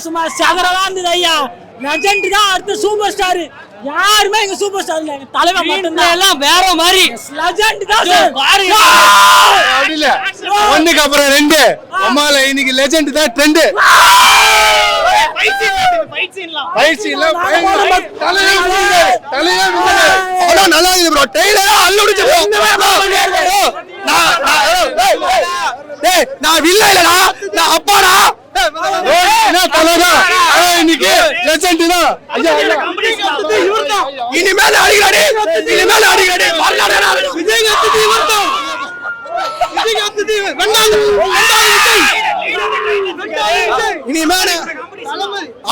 சும்மா சதறதா இருந்தது ஐயா. லெஜெண்ட் தான் அடுத்த சூப்பர் ஸ்டார். யாருமே எங்க சூப்பர் ஸ்டார் இல்ல, எங்க தலைவர் மட்டும்தான். எல்லாம் வேற மாதிரி லெஜெண்ட் தான் சார். அப்படி இல்ல, ஒண்ணுக்கு அப்புறம் ரெண்டு. அம்மால இன்னைக்கு லெஜெண்ட் தான் ட்ரெண்ட். நல்லா இருக்கு ப்ரோ. டெய்லரா அள்ளுடிச்சு நான் வில்ல இல்லடா, நான் அப்பாடா. இன்னைக்கு லெஜெண்ட் தான். இனிமேல அடிக்கடி இனிமேல அடிக்கடி இனிமேல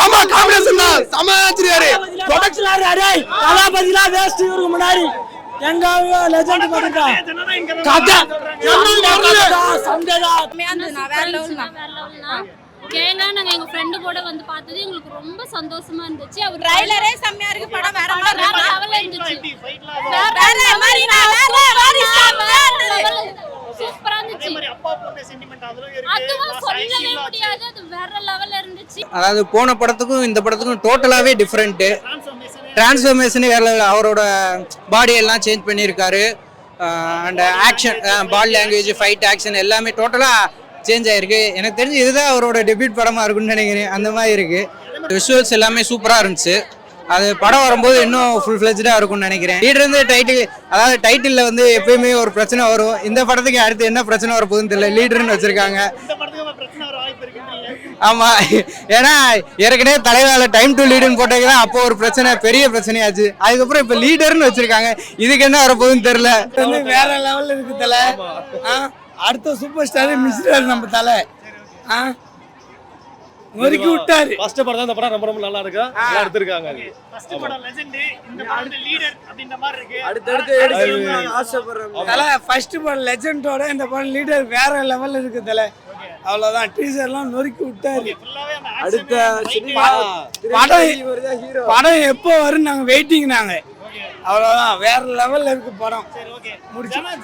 ஆமா காம்பினேஷன் தான். சமாளிச்சிருக்காரு ப்ரொடக்ஷன் ஆறாரே கலாபதிலாம் வேஸ்ட் இவருக்கு முன்னாடி. எங்க லெஜெண்ட் மட்டும் கதை சண்டேடா வேற லெவல் தான். கேங்க நாங்க எங்க ஃப்ரெண்ட் கூட வந்து பார்த்தது எங்களுக்கு ரொம்ப சந்தோஷமா இருந்துச்சு. அவர் ட்ரைலரே செம்மையா இருக்கு. படம் வேற லெவல்ல இருந்துச்சு. வேற மாதிரி சூப்பரா இருந்துச்சு. அப்பா பொண்ணு சென்டிமென்ட் அதுவும் சொல்லவே முடியாது. அது வேற லெவல்ல இருந்துச்சு. அதாவது போன படத்துக்கும் இந்த படத்துக்கும் டோட்டலாவே டிஃபரெண்ட். டிரான்ஸ்ஃபர்மேஷனே வேற லெவல். அவரோட பாடி எல்லாம் சேஞ்ச் பண்ணியிருக்காரு. And action, body language, fight, action எல்லாமே டோட்டலாக சேஞ்ச் ஆயிருக்கு. எனக்கு தெரிஞ்சு இதுதான் அவரோட டெபியூட் படமாக இருக்குன்னு நினைக்கிறேன். அந்த மாதிரி இருக்கு. விஷுவல்ஸ் எல்லாமே சூப்பராக இருந்துச்சு. அது படம் வரும்போது இன்னும் ஃபுல் ஃப்ளெஜ்டாக இருக்கும்னு நினைக்கிறேன். லீடர் டைட்டில், அதாவது டைட்டிலில் வந்து எப்பயுமே ஒரு பிரச்சனை வரும். இந்த படத்துக்கு அடுத்து என்ன பிரச்சனை வரப்போகுதுன்னு தெரியல. லீடர்னு வச்சிருக்காங்க. ஆமா, ஏன்னா ஏற்கனவே தலைவால டைம் டு லீடுன்னு போட்டது தான் அப்போ ஒரு பிரச்சனை, பெரிய பிரச்சனையாச்சு. அதுக்கப்புறம் இப்ப லீடர்னு வச்சிருக்காங்க. இதுக்கு என்ன வரப்போகுதுன்னு தெரியல. வேற லெவல்ல இருக்கு தல. அடுத்த சூப்பர் ஸ்டார் மிஸ்டர் நம்ம தலை நொறுக்கி விட்டாரு. ஃபர்ஸ்ட் படம் தான். இந்த படம் ரொம்ப ரொம்ப நல்லா இருக்கு. நல்லா எடுத்துருக்காங்க. ஃபர்ஸ்ட் படம் லெஜெண்ட், இந்த படம் லீடர் அப்படின்ற மாதிரி இருக்கு. அடுத்து எடுக்கணும்னு ஆசைப்படுறேன் தல. ஃபர்ஸ்ட் படம் லெஜெண்டோட இந்த படம் லீடர் வேற லெவல்ல இருக்கு தல. அவ்வளவுதான். டீசர்லாம் நொறுக்கி விட்டாரு. அடுத்த படம் எப்போ வரும் நாங்க வெயிட்டிங். நாங்க அவ்வளவுதான். வேற லெவல்ல இருக்கு படம்.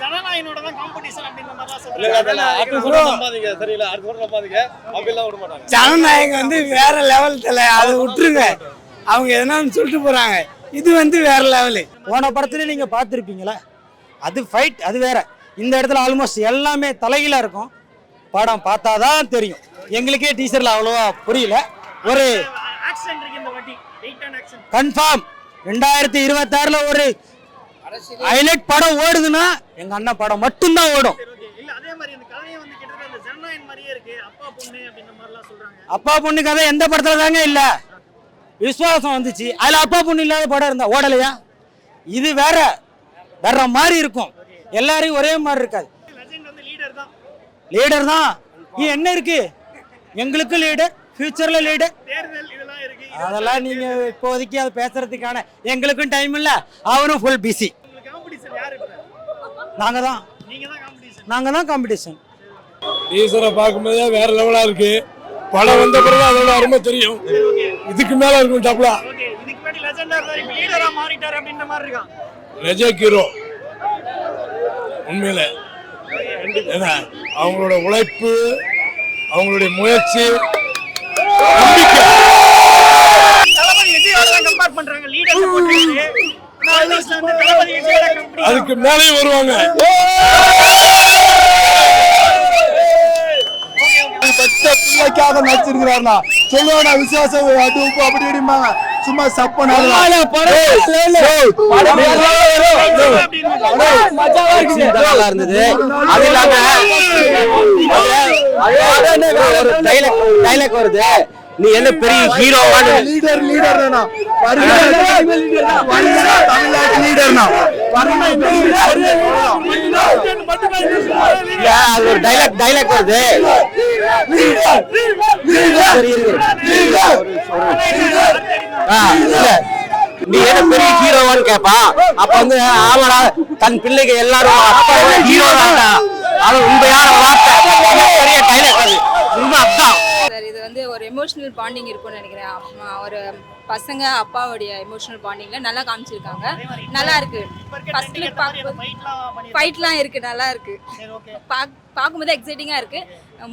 ஜனநாயகனோட தான் காம்படிஷன் அப்படின்ற மாதிரி சொல்றாங்க. அடுத்த படம் நம்பாதீங்க, தெரியல. அடுத்த படம் நம்பாதீங்க, அப்படிலாம் விட மாட்டாங்க. ஜனநாயகம் வந்து வேற லெவல் தல. அதை விட்டுருங்க, அவங்க எதனாலும் சொல்லிட்டு போறாங்க. இது வந்து வேற லெவலு. போன படத்துல நீங்க பார்த்துருப்பீங்களா, அது ஃபைட் அது வேற. இந்த இடத்துல ஆல்மோஸ்ட் எல்லாமே தலைகீழா இருக்கும். படம் பார்த்தாதான் தெரியும். எங்களுக்கே டீசர்ல அவ்வளவா புரியல. ஒரு கன்ஃபார்ம் 2026ல ஒரு ஹைலைட் படம் ஓடுதுன்னா எங்க அண்ணன் படம் மட்டும்தான் ஓடும். அப்பா பொண்ணு கதை எந்த படத்துல தாங்க இல்ல. விஸ்வாசம் வந்துச்சு, அதுல அப்பா பொண்ணு இல்லாத படம் இருந்தா ஓடலையா? இது வேற வேற மாதிரி இருக்கும். எல்லாரையும் ஒரே மாதிரி இருக்காது. லீடர் தான். என்ன இருக்கு எங்களுக்கு லீடர், ஃபியூச்சர்ல லீடர், அதெல்லாம் நீங்க இப்போதைக்கு அது பேசுறதுக்கான எங்களுக்கும் டைம் இல்ல. அவரும் ஃபுல் பிஸி. நாங்க தான் காம்படிஷன். டீசரை பார்க்கும்போதே வேற லெவலா இருக்கு. படம் வந்த பிறகு அதோட அருமை தெரியும். இதுக்கு மேல இருக்கும் டப்ளா. லெஜெண்ட் ஹீரோ உண்மையில அவங்களோட உழைப்பு, அவங்களுடைய முயற்சி, அதுக்கு மேலேயும் வருவாங்க. பிள்ளைக்காக நடிச்சிருக்கிறாருனா சொல்லுவாங்க விசுவாசம் அப்படி அடிமாங்க. சும்மா சப்பனால இருந்தது. அது இல்லாம ஒரு டைலாக் வருது, நீ என்ன பெரிய ஹீரோவான லீடர் தானா அது ஒரு டைலாக் வருது. நீ என்ன பெரிய ஹீரோவான்னு கேப்பா. அப்ப வந்து ஆமாடா, தன் பிள்ளைக்கு எல்லாரும் ஹீரோ தான்டா. அது உண்மையான வார்த்தை, பெரிய டைலாக். அது உண்மை அதான். இது வந்து ஒரு எமோஷனல் பாண்டிங் இருக்கும்னு நினைக்கிறேன். ஒரு பசங்க அப்பாவுடைய எமோஷனல் பாண்டிங்ல நல்லா காமிச்சிருக்காங்க. நல்லா இருக்கு. ஃபர்ஸ்ட் லுக் பார்க்கும்போது ஃபைட்லாம் இருக்கு, நல்லா இருக்கு. பார்க்கும்போது எக்ஸைட்டிங்கா இருக்கு.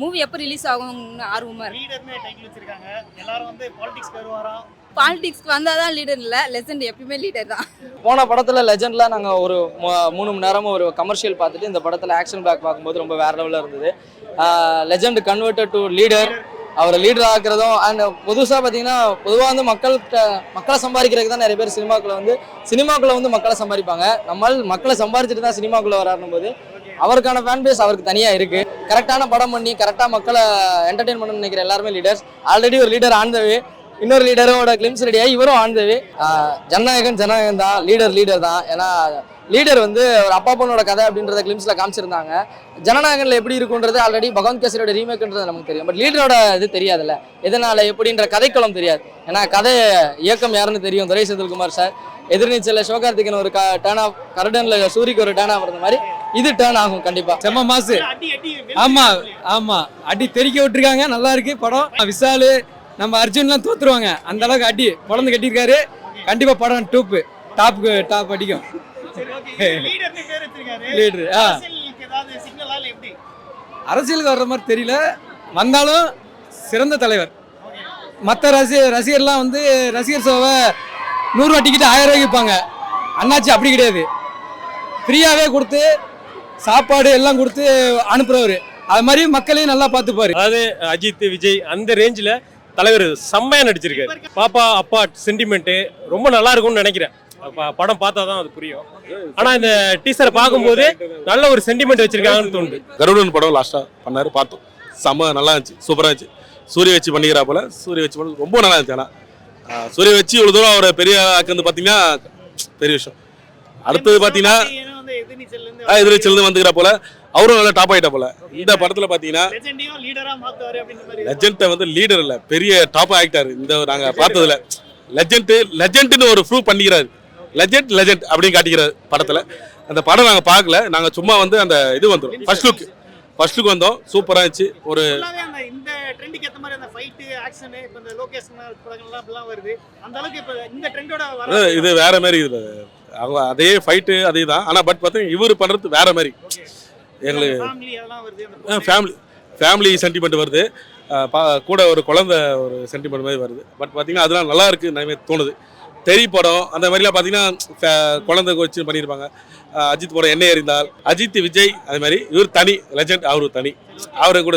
மூவி எப்போ ரிலீஸ் ஆகும்னு ஆர்வமாக இருக்கு. லீடர்னு டைட்டில் வச்சிருக்காங்க. எல்லாரும் வந்து பாலிடிக்ஸ்க்கு வருவாராம். பாலிடிக்ஸ்க்கு வந்தால் தான் லீடர் இல்லை, லெஜண்ட் எப்பயுமே லீடர் தான். போன படத்தில் லெஜெண்டில் நாங்கள் ஒரு 3 மணி நேரமும் ஒரு கமர்ஷியல் பார்த்துட்டு இந்த படத்தில் ஆக்ஷன் பேக் பார்க்கும்போது ரொம்ப வேறு லெவலில் இருந்தது. லெஜெண்ட் கன்வெர்ட்டட் டு லீடர், அவரை லீடர் ஆக்குறதும் அண்ட் புதுசாக பார்த்தீங்கன்னா பொதுவாக வந்து மக்களை சம்பாதிக்கிறதுக்கு தான் நிறைய பேர் சினிமாக்குள்ளே வந்து மக்களை சம்பாதிப்பாங்க. மக்களை சம்பாதிச்சுட்டு தான் சினிமாக்குள்ளே வராருன்னும் போது அவருக்கான ஃபேன் பேஸ் அவருக்கு தனியாக இருக்குது. கரெக்டான படம் பண்ணி கரெக்டாக மக்களை என்டர்டெயின் பண்ணணும்னு நினைக்கிற எல்லாருமே லீடர்ஸ். ஆல்ரெடி ஒரு லீடர் ஆண்டவே, இன்னொரு லீடரோட கிளிம்ஸ் ரெடியாகி இவரும் ஆண்டவே. ஜனநாயகன் தான், லீடர் தான். ஏன்னா லீடர் வந்து ஒரு அப்பா பொண்ணோட கதை அப்படின்றத கிளிம்ஸில் காமிச்சிருந்தாங்க. ஜனநாயகனில் எப்படி இருக்குன்றது ஆல்ரெடி பகவந்த் கேசரியோட ரீமேக்ன்றது நமக்கு தெரியும். பட் லீடரோட இது தெரியாதுல்ல, எதனால் எப்படின்ற கதைக்களம் தெரியாது. ஏன்னா கதை இயக்கம் யாருன்னு தெரியும், துரை செந்தில்குமார் சார். எதிர்நீச்சலில் சிவகார்த்திகன் ஒரு டேர்ன் ஆஃப், கருடனில் சூரிக்கு ஒரு டேர்ன் ஆஃப் இருந்த மாதிரி இது டேர்ன் ஆகும் கண்டிப்பாக. செம்ம மாசு. ஆமா அடி தெறிக்க விட்டுருக்காங்க. நல்லா இருக்கு படம். விஷாலு நம்ம அர்ஜுன்லாம் தோத்துருவாங்க, அந்த அளவுக்கு அடி பொழந்து கட்டியிருக்காரு. கண்டிப்பா படம் டாப் அடிக்கும். லீடர் அரசியலுக்கு வர்ற மாதிரி தெரியல, வந்தாலும் சிறந்த தலைவர். மற்ற ரசிகர்லாம் வந்து ரசிகர் சோவை 100 ரூபா டிக்கெட் 1000 ரூபாய்க்கு விற்பாங்க. அண்ணாச்சி அப்படி கிடையாது, ஃப்ரீயாகவே கொடுத்து சாப்பாடு எல்லாம் கொடுத்து அனுப்புறவர். அது மாதிரி மக்களையும் நல்லா பார்த்துப்பாரு. அதாவது அஜித், விஜய் அந்த ரேஞ்சில் தலைவர் செம்மையா நடிச்சிருக்காரு. பாப்பா அப்பா சென்டிமெண்ட் ரொம்ப நல்லா இருக்கும்னு நினைக்கிறேன். படம் பார்த்தா தான் அது புரியும். ஆனா இந்த டீசரை பார்க்கும்போது நல்ல ஒரு சென்டிமெண்ட் வச்சிருக்காங்கன்னு தோணுது. கருடன் படம் லாஸ்டா பண்ணாரு, பார்த்தோம். செம்ம நல்லா இருந்துச்சு, சூப்பரா இருந்துச்சு. சூரிய வச்சு பண்ணிக்கிறா போல, சூரிய வச்சு பண்ண ரொம்ப நல்லா இருந்துச்சு. ஆனா சூரிய வச்சு இவ்வளவு தூரம் அவரை பெரிய ஆக்குறது பாத்தீங்கன்னா பெரிய விஷயம். அடுத்தது பாத்தீங்கன்னா எதிர்நீச்சல் வந்துக்கிறா போல, அவரும் நல்லா டாப் ஆயிட்டா போல. இந்த படத்துல பாத்தீங்கன்னா லெஜெண்ட் வந்து லீடர் இல்ல, பெரிய டாப் ஆக்டர். இந்த நாங்க பார்த்ததுல லெஜெண்ட்னு ஒரு ப்ரூவ் பண்ணிக்கிறாரு. லெஜெண்ட் அப்படின்னு காட்டிக்கிறாரு படத்துல. அந்த படம் நாங்க பார்க்கல, நாங்க சும்மா வந்து அந்த இது வந்துடும் ஃபர்ஸ்ட் லுக் வந்தோம். சூப்பரா இருந்துச்சு. ஒரு இந்த ட்ரெண்டுக்கு ஏத்த மாதிரி அந்த ஃபைட் ஆக்ஷன் இப்ப இந்த லோகேஷன் படங்கள்லாம் இப்பலாம் வருது. அந்த அளவுக்கு இப்ப இந்த ட்ரெண்டோட இது வேற மாதிரி. இது அவங்க அதே ஃபைட்டு அதே தான். ஆனா பட் பார்த்தீங்கன்னா இவரு பண்றது வேற மாதிரி. எங்களுக்கு ஃபேமிலி சென்டிமெண்ட் வருது, கூட ஒரு குழந்தை ஒரு சென்டிமெண்ட் மாதிரி வருது. பட் பார்த்தீங்கன்னா அதெல்லாம் நல்லா இருக்கு நிறைய தோணுது. தெரி படம் அந்த மாதிரிலாம் பார்த்தீங்கன்னா குழந்தை வச்சு பண்ணியிருப்பாங்க. அஜித் படம் என்ன எறிந்தால், அஜித் விஜய் அது மாதிரி. இவர் தனி லெஜெண்ட், அவரு தனி. அவரை கூட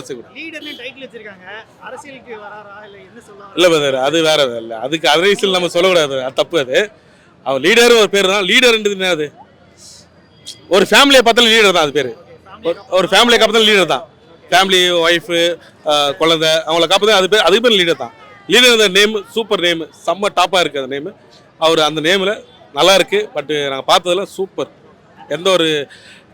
இல்லை பிரதர், அது வேற இல்லை. அதுக்கு அரசியல் நம்ம சொல்லக்கூடாது, அது தப்பு. அது அவர் லீடர் ஒரு பேர் தான். லீடர்ன்றது அது ஒரு ஃபேமிலியை பார்த்தாலும் லீடர் தான். அது பேர் ஒரு ஃபேமிலியை காப்பாற்றாலும் லீடர் தான். ஃபேமிலி, ஒய்ஃபு, குழந்தை அவங்கள காப்பாற்ற அதுக்கு பேர் லீடர் தான். லீடர் நேம் சூப்பர் நேம், செம்ம டாப்பாக இருக்குது அந்த நேம். அவர் அந்த நேமில் நல்லா இருக்குது. பட் நாங்கள் பார்த்ததில் சூப்பர், எந்த ஒரு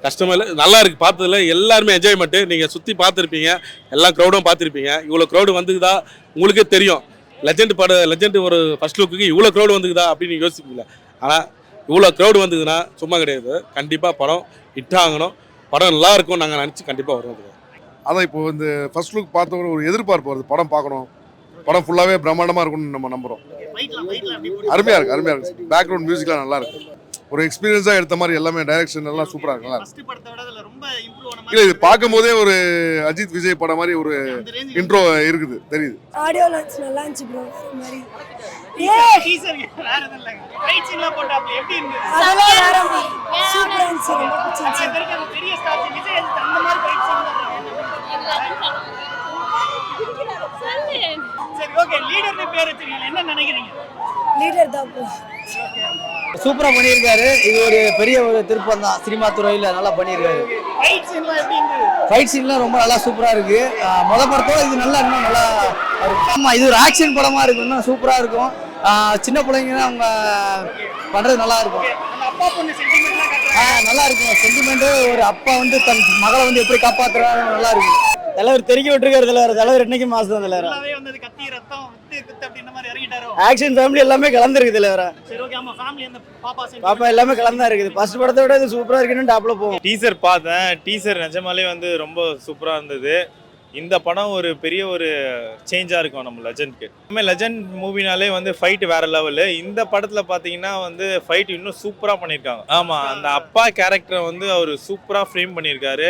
கஷ்டமும் இல்லை, நல்லா இருக்குது பார்த்ததில். எல்லாருமே என்ஜாய்மெண்ட்டு. நீங்கள் சுற்றி பார்த்துருப்பீங்க, எல்லா க்ரௌடும் பார்த்துருப்பீங்க. இவ்வளோ க்ரௌடு வந்துக்குதா உங்களுக்கே தெரியும். லெஜெண்ட் ஒரு ஃபர்ஸ்ட் லுக்கு இவ்வளோ க்ரௌடு வந்துக்குதா அப்படின்னு யோசிப்பீங்களா? ஆனால் இவ்வளோ க்ரௌடு வந்ததுன்னா சும்மா கிடையாது. கண்டிப்பாக படம் ஹிட் ஆகணும், படம் நல்லா இருக்கும் நாங்கள் நினச்சி கண்டிப்பாக வருவோம். அதான் இப்போ இந்த ஃபர்ஸ்ட் லுக் பார்த்தவங்க ஒரு எதிர்பார்ப்பு வருது, படம் பார்க்கணும், படம் ஃபுல்லாகவே பிரம்மாண்டமாக இருக்கும்னு நம்ம நம்புகிறோம். அருமையாக இருக்குது. பேக்ரவுண்ட் மியூசிக்லாம் நல்லா இருக்கு. ஒரு எக்ஸ்பீரியன்ஸாக எடுத்த மாதிரி எல்லாமே டைரக்ஷன் எல்லாம் சூப்பராக இருக்கு. நல்லா இருக்கு. இல்லை, இது பார்க்கும் போதே ஒரு அஜித் விஜய் படம் மாதிரி ஒரு இன்ட்ரோ இருக்குது, தெரியுது. ஆடியோ லான்ச் நல்லா இருந்துச்சு ப்ரோ. மாதிரி லீடர் தான் சூப்பரா பண்ணியிருக்காரு. இது ஒரு பெரிய ஒரு திருப்பம் தான் சினிமா துறையில. நல்லா பண்ணியிருக்காரு. ஃபைட் சீன்லாம் ரொம்ப நல்லா சூப்பரா இருக்கு. முத படத்தோட இது நல்லா இன்னும் நல்லா இருக்கு. ஆமா, இது ஒரு ஆக்ஷன் படமா இருக்கு, இன்னும் சூப்பரா இருக்கும். சின்ன பிள்ளைங்க அவங்க பண்றது நல்லா இருக்கும். நல்லா இருக்கும் சென்டிமெண்ட். ஒரு அப்பா வந்து தன் மகளை வந்து எப்படி காப்பாத்துறாரு, நல்லா இருக்கு. தலைவர் தெரிக்க விட்டுருக்காரு. தலைவர் இன்னைக்கு மாசம் தான் தலைவர். ஆக்ஷன் ஃபேமிலி எல்லாமே கலந்துருக்கு தலைவர. பாப்பா எல்லாமே கலந்தா இருக்குது. ஃபர்ஸ்ட் படத்தோட இது சூப்பரா இருக்குன்னு டாப்ல போகும். டீசர் பார்த்தேன். டீசர் நிஜமாலே வந்து ரொம்ப சூப்பரா இருந்தது. இந்த படம் ஒரு பெரிய ஒரு சேஞ்சாக இருக்கும் நம்ம லெஜெண்ட்க்கு. லெஜெண்ட் மூவினாலே வந்து ஃபைட் வேற லெவலு. இந்த படத்தில் பார்த்தீங்கன்னா வந்து ஃபைட் இன்னும் சூப்பராக பண்ணியிருக்காங்க. ஆமாம், அந்த அப்பா கேரக்டரை வந்து அவர் சூப்பராக ஃப்ரேம் பண்ணியிருக்காரு.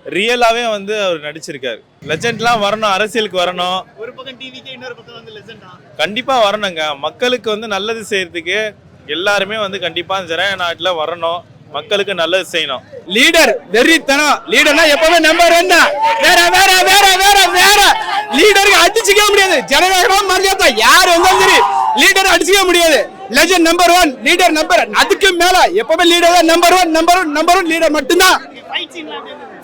ரியலாவே வந்து அவர் நடிச்சிருக்காரு. லெஜெண்ட்லாம் வரணும், அரசியலுக்கு வரணும். ஒரு பக்கம் டிவிக்கு இன்னொரு பக்கம் வந்து லெஜெண்டா கண்டிப்பா வரணுங்க. மக்களுக்கு வந்து நல்லது செய்யறதுக்கு எல்லாருமே வந்து கண்டிப்பா ஜனநாயகத்துல வரணும், மக்களுக்கு நல்லது செய்யணும். லீடர் வெறித்தனம். லீடர்னா எப்பவுமே நம்பர் 1 தான். வேற வேற வேற வேற வேற லீடருக்கு அடிச்சுக்க முடியாது. ஜனநாயகம் மரியாதை யார் வந்தாலும் சரி லீடர் அடிச்சுக்க முடியாது. லெஜெண்ட் நம்பர் 1, லீடர் நம்பர், அதுக்கு மேல எப்பவுமே லீடர் தான் நம்பர் 1 நம்பர் 1 லீடர் மட்டும்தான்.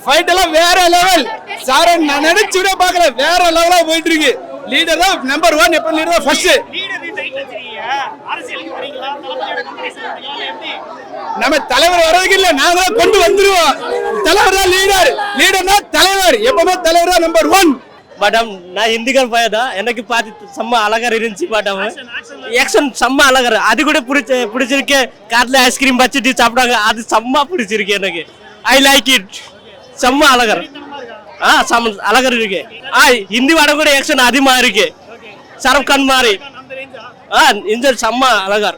ஃபைட் எல்லாம் வேற லெவல் சார். நான் நினைச்சு விட பார்க்கல, வேற லெவலா போயிட்டு இருக்கு. லீடர் தான் நம்பர் 1, எப்ப லீடர் தான் ஃபர்ஸ்ட். நம்ம தலைவர் வர்றதுக்கு இல்ல, நாங்க தான் கொண்டு வந்துருவோம். தலைவர் தான் லீடர், லீடர் தான் தலைவர், எப்பவுமே தலைவர் தான் நம்பர் 1. பட் நான் ஹிந்திக்கார பையன் தான். எனக்கு பார்த்து செம்ம அழகா இருந்துச்சு. பட் ஆக்ஷன் செம்ம அழகா, அது கூட பிடிச்சிருக்கு. காட்டுல ஐஸ்கிரீம் வச்சுட்டு சாப்பிடாங்க, அது செம்ம பிடிச்சிருக்கு எனக்கு. I like it. செம்ம அழகர். செம்ம அழகர் இருக்கு. ஹிந்தி படம் கூட ஆக்ஷன் அதிகமா இருக்கு. ஷாருக் கான் மாதிரி இந்த செம்ம அழகர்.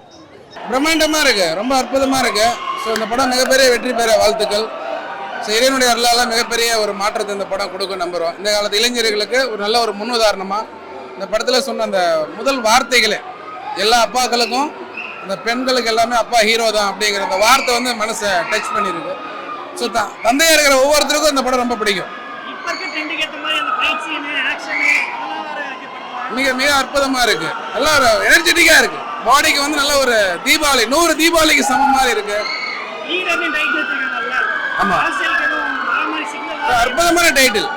பிரம்மாண்டமா இருக்கு, ரொம்ப அற்புதமா இருக்கு. ஸோ இந்த படம் மிகப்பெரிய வெற்றி பெற வாழ்த்துக்கள். ஸோ இறைவனுடைய அருளால மிகப்பெரிய ஒரு மாற்றத்தை இந்த படம் கொடுக்கும் நம்புறோம். இந்த காலத்து இளைஞர்களுக்கு ஒரு நல்ல ஒரு முன்னுதாரணமா இந்த படத்தில் சொன்ன அந்த முதல் வார்த்தைகளே எல்லா அப்பாக்களுக்கும் அந்த பெண்களுக்கு எல்லாமே அப்பா ஹீரோ தான் அப்படிங்கிற அந்த வார்த்தை வந்து மனசை டச் பண்ணியிருக்கு. ஸோ தந்தையா இருக்கிற ஒவ்வொருத்தருக்கும் இந்த படம் ரொம்ப பிடிக்கும். மிக மிக அற்புதமா இருக்கு, நல்லா ஒரு எனர்ஜெட்டிக்கா இருக்கு. பாடிக்கு வந்து நல்ல ஒரு தீபாவளி 100 தீபாவளிக்கு சமம் மாதிரி இருக்கு. ஆமா, அற்புதமான டைட்டில்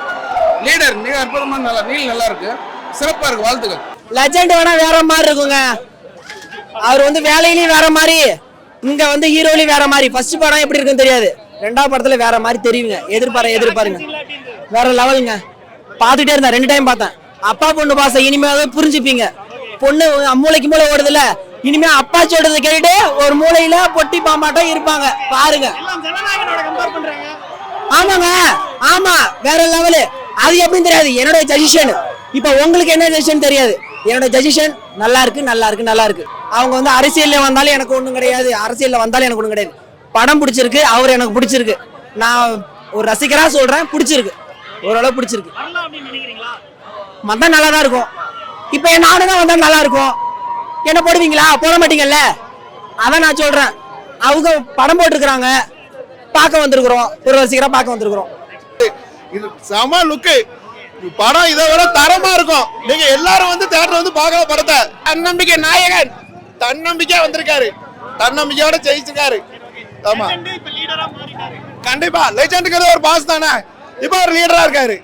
லீடர். மிக அற்புதமான நல்லா இருக்கு, சிறப்பா இருக்கு. வாழ்த்துக்கள். லெஜெண்ட் வேணா வேற மாதிரி இருக்குங்க. அவர் வந்து வேலையிலயும் வேற மாதிரி, இங்க வந்து ஹீரோலையும் வேற மாதிரி. ஃபர்ஸ்ட் படம் எப்படி இருக்குன்னு தெரியாது, 2வது படத்துல வேற மாதிரி தெரியுங்க. எதிர்பாருங்க வேற லெவலுங்க. பார்த்துட்டே இருந்தேன், 2 டைம் பார்த்தேன். அப்பா பொண்ணு பாசம் இனிமேவே புரிஞ்சுப்பீங்க. பொண்ணு மூளைக்கு மூளை ஓடுதுல, இனிமே அப்பா சொல்றதை கேட்டுட்டு ஒரு மூளையில பொட்டி பாமாட்டம் இருப்பாங்க பாருங்க. ஆமாங்க, ஆமா வேற லெவலு. அது எப்படின்னு தெரியாது, என்னோட சஜஷன். இப்ப உங்களுக்கு என்ன சஜஷன் தெரியாது, என்னோட சஜஷன் நல்லா இருக்கு. அவங்க வந்து அரசியல்ல வந்தாலும் எனக்கு ஒண்ணும் கிடையாது, அரசியல்ல வந்தாலும் எனக்கு ஒண்ணும் கிடையாது. படம் பிடிச்சிருக்கு, அவர் எனக்கு பிடிச்சிருக்கு. நான் ஒரு ரசிகரா சொல்றேன், பிடிச்சிருக்கு, ஓரளவு பிடிச்சிருக்கு. வந்தா நல்லா தான் இருக்கும். இப்ப என் நாடு தான் வந்தா நல்லா இருக்கும். என்ன போடுவீங்களா? போட மாட்டீங்கல்ல, அதான் நான் சொல்றேன். அவங்க படம் போட்டிருக்கிறாங்க, பார்க்க வந்திருக்கிறோம், ஒரு ரசிகரா பார்க்க வந்திருக்கிறோம். இது செம லுக்கு. படம் இதை விட தரமா இருக்கும். நீங்க எல்லாரும் வந்து தியேட்டர் வந்து பார்க்க படத்தை. தன்னம்பிக்கை நாயகன், தன்னம்பிக்கையா வந்திருக்காரு, தன்னம்பிக்கையோட ஜெயிச்சிருக்காரு. ஆமா, கண்டிப்பா லெஜெண்டுக்கு ஒரு பாஸ் தானே, இப்ப ஒரு லீடரா இருக்காரு.